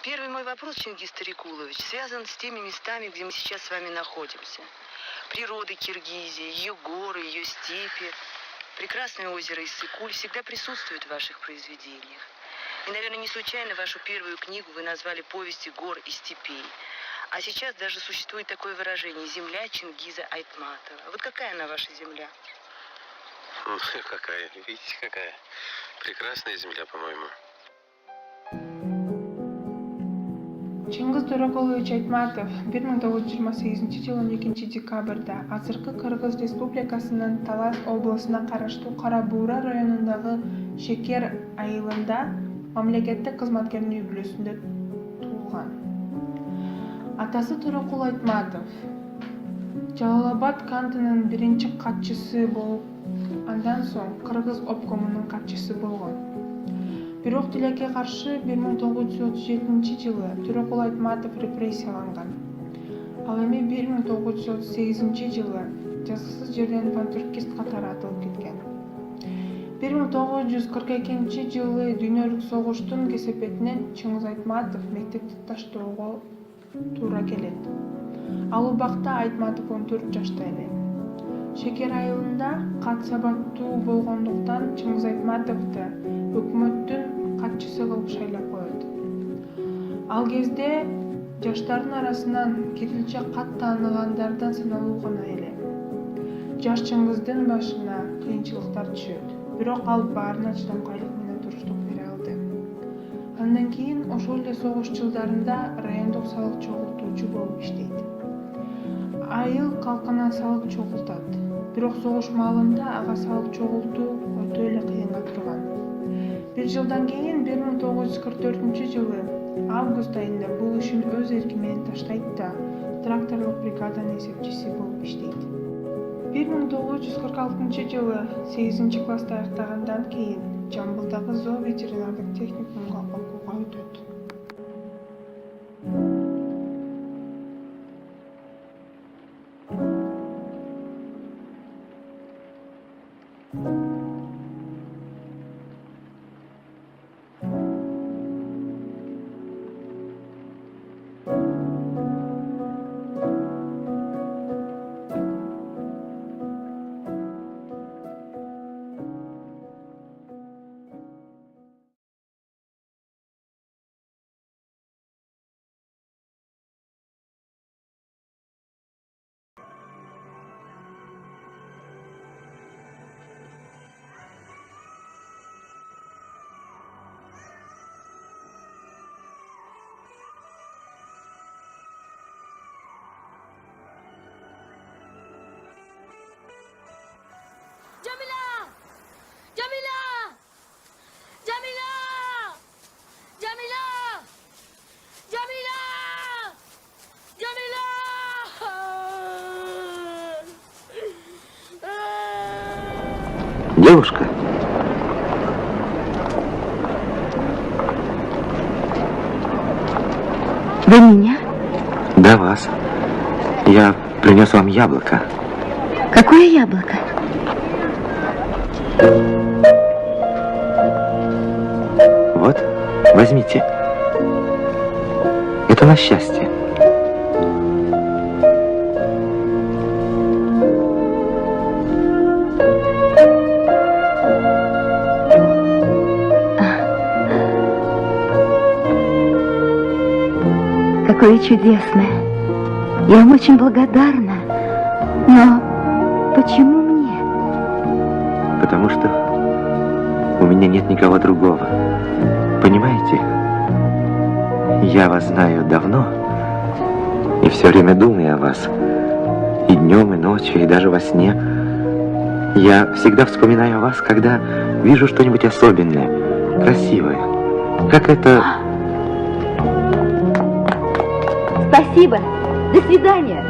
Первый мой вопрос, Чингис Тарикулович, связан с теми местами, где мы сейчас с вами находимся. Природа Киргизии, ее горы, ее степи, прекрасное озеро Иссык-Куль всегда присутствует в ваших произведениях. И, наверное, не случайно вашу первую книгу вы назвали «Повести гор и степей». А сейчас даже существует такое выражение «Земля Чингиза Айтматова». Вот какая она ваша земля? Какая? Видите, какая? Прекрасная земля, по-моему. Чингиз Төрөкулович Айтматов 1928 жылы 12 декабрда азыркы Кыргыз Республикасынын Талас облусуна караштуу Кара Буура районундагы Шекер айылында мамлекеттик кызматкердин үй бүлөсүндө туулган. Атасы Төрөкул Айтматов Жалал-Абад кантынын биринчи катчысы болуп, андан соң Кыргыз обкомунун катчысы болгон. Бирок тилекке каршы 1937 жылы Төрөкул Айтматов репрессияланган. Ал эми 1938 жылы жазыксыз жерден пантюркист катары атылып кеткен. 1942 жылы дүйнөлүк согуштун кесепетинен Чингиз Айтматов мектепти таштоого туура келет. Ал убакта Айтматов 14 жашта эле. Шекер айылында кат сабаттуу болгондуктан Чингиз Айтматовду өкмөттүн катчысы кылып шайлап коет. Ал кезде жаштардын арасынан кирилче кат тааныгандардан саналуу гана эле. Жаш Чингиздин башына кыйынчылыктар түшөт, бирок ал баарына чыдамкайлык менен туруштук бере алды. Андан кийин ошол эле согуш жылдарында райондук салык чогултуучу болуп иштейт. Айыл калкына салык чогултат, бирок согуш маалында ага салык чогултуу өтө эле кыйынга турган. Bir жылдан кийин 1944 жылы август айында бул ишин өз эрки менен таштайт да тракторлук бригаданын эсепчиси болуп иштейт. 1946 жылы 8 класста аяктагандан кийин Жамбылдагы зооветеринардык техникумга окууга өтөт. Jamila! Jamila! Jamila! Jamila! Jamila! Jamila! Девушка. Вы меня? Да, вас. Я принес вам яблоко. Какое яблоко? Вот, возьмите. Это на счастье. Какое чудесное. Я вам очень благодарна. Но почему мне? Потому что у меня нет никого другого. Понимаете? Я вас знаю давно и все время думаю о вас. И днем, и ночью, и даже во сне. Я всегда вспоминаю о вас, когда вижу что-нибудь особенное, красивое. Как это... Спасибо. До свидания.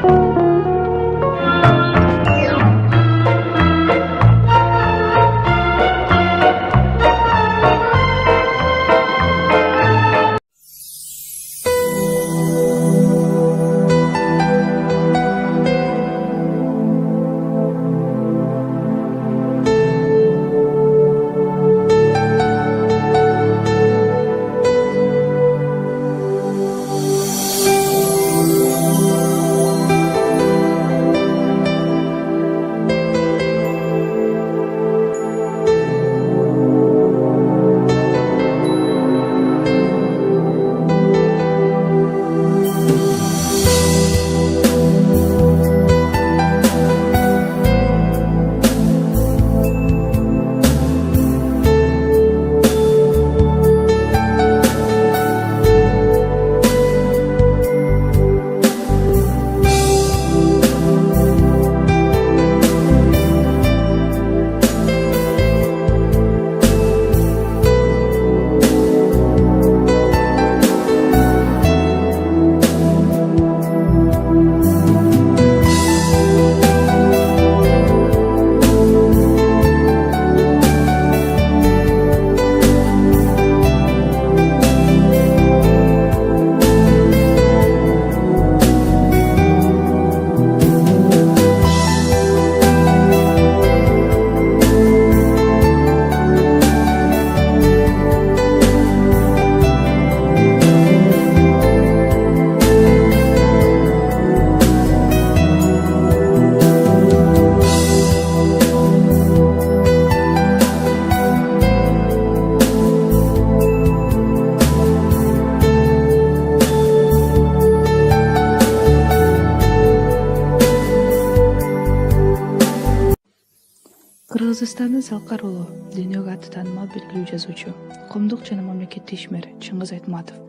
Кыргызстандын Салкар уулу, дүйнөгө аты таанымал белгилүү жазуучу, коомдук жана мамлекеттик ишмер Чыңгыз Айтматов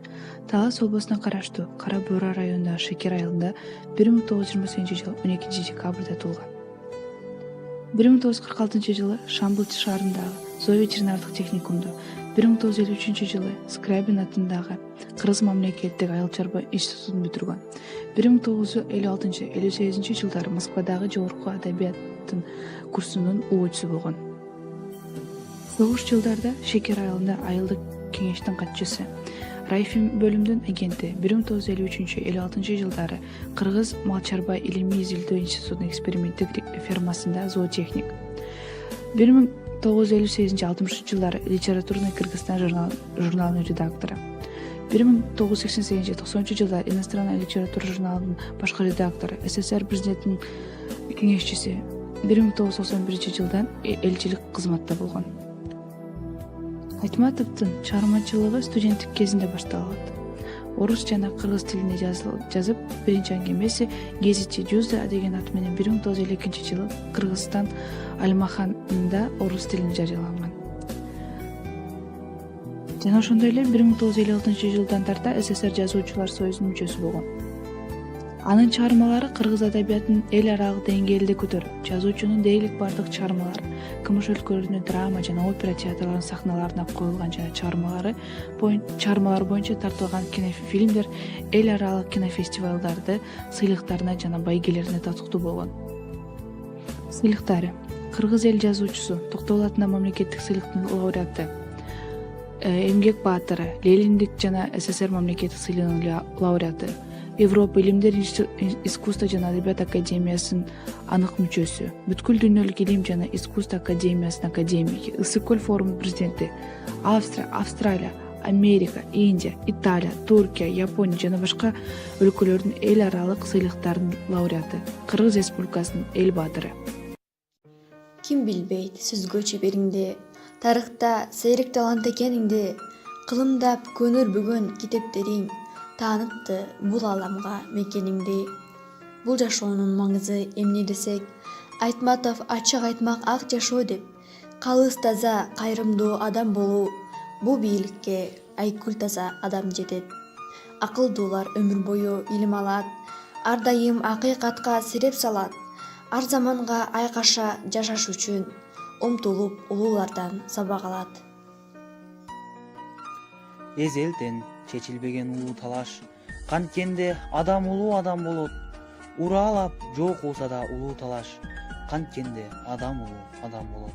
Талас облусуна караштуу Кара Буура районундагы Шекер айылында 1928-жыл 12 декабрда туулган. 1946-жылы Шамбыл шаарындагы Зоо ветеринардык техникумду, 1953-жылы Скрябин атындагы Кыргыз мамлекеттик айыл чарба институтун бүтүргөн. 1956-58 жылдары Москвадагы жогорку адабияттын курсунун уучусу болгон. Согуш жылдарда Шекер айылында айылдык кеңештин катчысы, Райфим бөлүмдүн агенти, 1953-56 жылдары Кыргыз мал чарба илимий изилдөө институтунун эксперименттик фермасында зоотехник. 1958-60 жылдары Литературный Кыргызстан журналынын редактору. 1988-90 жылдары Иностранная литература журналынын башкы редактору, СССР президентинин кеңешчиси. 1991 жылдан элчилик кызматта болгон. Айтматовдун чыгармачылыгы студенттик кезинде башталат. Орус жана кыргыз тилинде жазып, биринчи аңгемеси «Гезити Жузда» деген ат менен 1952-жылы Кыргызстан Альмаханында орус тилинде жарыяланган. Жана ошондой эле 1956-жылдан тарта СССР жазуучулар союзунун мүчөсү болгон. Анын чыгармалары кыргыз адабиятынын эл аралык деңгээлде көтөрүп, жазуучунун дээрлик бардык чыгармалары кымыш өлкөлөрүнүн драма жана опера театрларынын сахналарына коюлган жана чыгармалар боюнча тартылган кинофильмдер эл аралык кинофестивалдарды сыйлыктарына жана байгелерине татыктуу болгон. Сыйлыктары: Кыргыз эл жазуучусу, Токтогул атындагы мамлекеттик сыйлыктын лауреаты, Эмгек баатыры, Лениндик жана СССР мамлекеттик сыйлыгынын лауреаты, Европа илимдер искусство жана адабият академиясынын анык мүчөсү, Бүткүл дүйнөлүк илим жана искусство академиясынын академиги, Ысык көл форумунун президенти, Австрия, Австралия, Америка, Индия, Италия, Туркия, Япония жана башка өлкөлөрдүн эл аралык сыйлыктарынын лауреаты, Кыргыз Республикасынын эл баатыры. Ким билбейт сөзгө чебериңди, тарыхта сейрек талант экениңди, кылымдап көнөрбөгөн китептериң таанытты бул аламга мекениңди. Бул жашоонун маңызы эмне десек, Айтматов ачык айтмак ак жашоо деп, калыс таза, кайрымдуу адам болуу, бул бийликке айкүл таза адам жетет. Акылдуулар өмүр бою илим алат, ар дайым акыйкатка сиреп салат, ар заманга айкаша жашаш үчүн умтулуп улуулардан сабак алат. Эзелден чечилбеген улуу талаш, канткенде адам улуу адам болот. Уралап жок болсо да улуу талаш, канткенде адам улуу адам болот.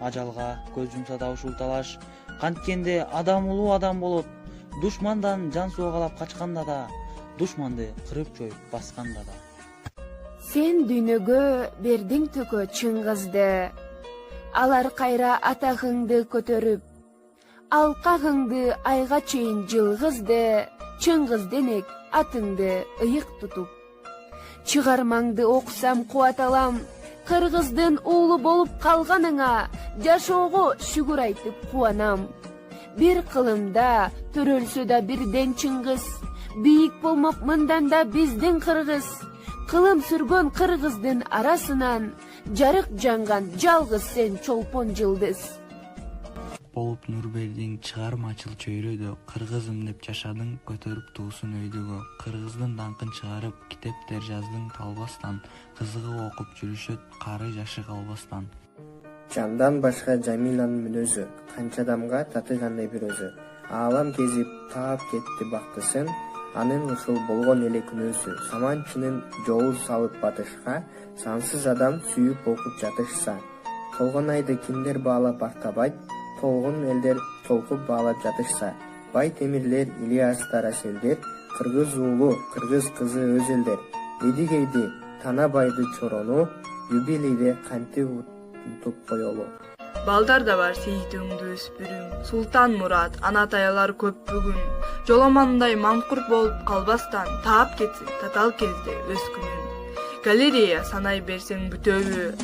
Ажалга көз жумса да ушул талаш, канткенде адам улуу адам болот. Душмандан жан суугалап качканда да, душманды кырып жоюп басканда да. Сен дүйнөгө бердиң түкө Чыңгызды, алар кайра атагыңды көтөрүп, алкагыңды айга чейин жылгызды, Чыңгыз денек атыңды ыйык тутуп. Чыгармаңды окусам кубат алам, кыргыздын уулу болуп калганыңа жашоого шүгүр айтып кубанам. Бир кылымда төрөлсө да бирден Чыңгыз, бийик болмок мындан да биздин кыргыз. Кылым сүргөн кыргыздын арасынан жарык жанган жалгыз сен чолпон жылдыз. Болуп Нурбердиң чыгармачыл чөйрөдө кыргызым деп жашадың, көтөрүп туусун өйдөгө. Кыргыздын даңкын чыгарып, китептер жаздың талбастан, кызыгып окуп жүрүшөт кары жашы калбастан. Жандан башка Жамиланын мүнөзү, канча адамга татыгандай бир өзү. Аалам кезип таап кетти бактысын, анын ушул болгон эле күнөөсү. Саманчынын жолу салып батышка, сансыз адам сүйүп окуп жатышса. Толгон айды кимдер баалап актабайт, толгон элдер толкуп баалап жатышса. Бай темирлер, Ильястар Аселдер, кыргыз уулу, кыргыз кызы өз элдер. Эдигейди, Танабайды чорону, юбилейде кантип утуп коелу. Балдар да бар сейитиңді өспүрүң, Султан Мурат, анатаялар көп бүгүн. Жоломандай манкурт болуп калбастан, таап кетсең татал кезде өз күнүн. Галерея санай берсең бүтөбү,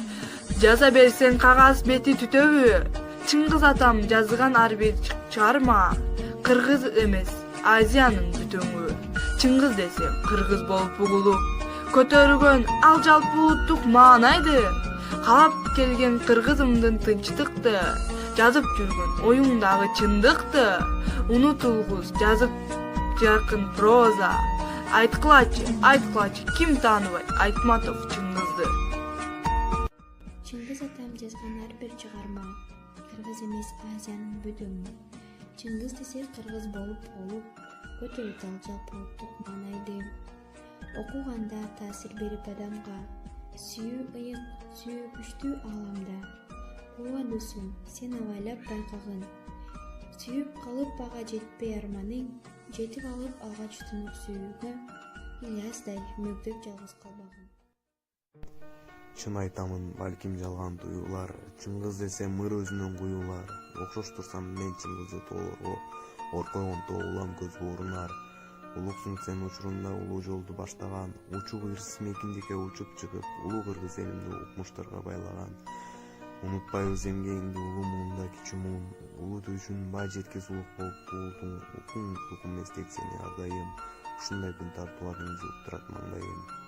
жаза берсең кагаз бети түтөбү. Чыңгыз атам жазган ар бир чыгарма, кыргыз эмес, Азиянын бүтөңү. Чыңгыз десең кыргыз болуп угулуп, көтөргөн ал жалпы улуттук маанайды. каалап келген кыргызымдын тынчтыкты, жазып жүргөн оюңдагы чындыкты унутулгуз жазып жаркын проза. Айткылачы, ким тааныбайт Айтматов Чыңгызды? Чыңгыз атам жазган ар бир чыгарма кыргыз эмес Азиянын бөтөгү. Чыңгыз десе кыргыз болуп өтө дал жалпы улуттук маанайды окуганда таасир берип адамга сүйүү ыйык, сүйүү күчтүү ааламда. Ооба сен абайлап байкагын, сүйүп калып ага жетпей арманың, жетип алып алгач тунук сүйүүгө Ильясдай мөгдөп жалгыз калбагын. Чын айтамын, балким жалган туюулар, Чыңгыз десе мыр өзүнөн куюулар. Окшоштурсам мен Чыңгызды тоолорго, ор койгонто улам көз урунар. Улуксуң сен учурунда улуу жолду баштаган, учуп ырсыз мекиндикке учуп чыгып, улуу кыргыз элимди укмуштарга байлаган. Унутпайбыз эмгегиңди улуу муунда кичүү муун, улуу түшүн бай жеткес улук болуп туулдуң, укуң эстейт сени ар дайым. Ушундай күн тартууларыңды уктурат маңдайым.